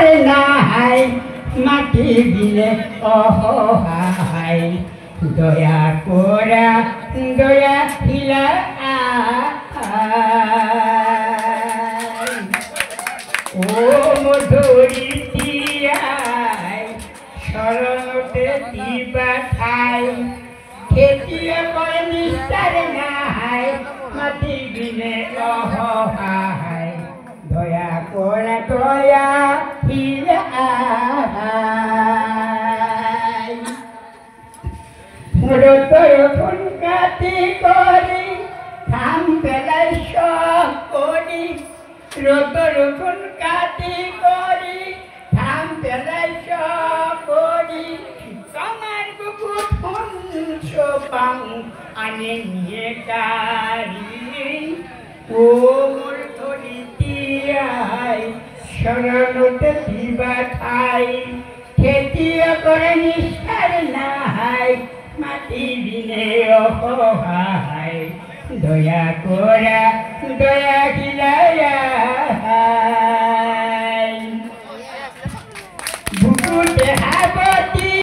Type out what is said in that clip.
নিস্তার নাই মাটি দিলে অসহায় দয়া করা দয়া হিলা ও মধুরী তিয়াই শরণতে দিবা ঠাই খেতিয়ে করে নিস্তার নাই মাটি দিলে অসহায় দয়া করা দয়া হিলা রতন কাটি করি খাম পেলাই সব করি রতন কাটি করি খাম পেলাই সব করি কামার বুকুট হংস পাং আনে নিয়ে কারি ও মোর ধরি তিয়াই শরণতে দিবা ঠাই খেতিয়ে করে নিস্তার নাই মাটি দিলে অসহায় দয়া করা দয়া খিলায়া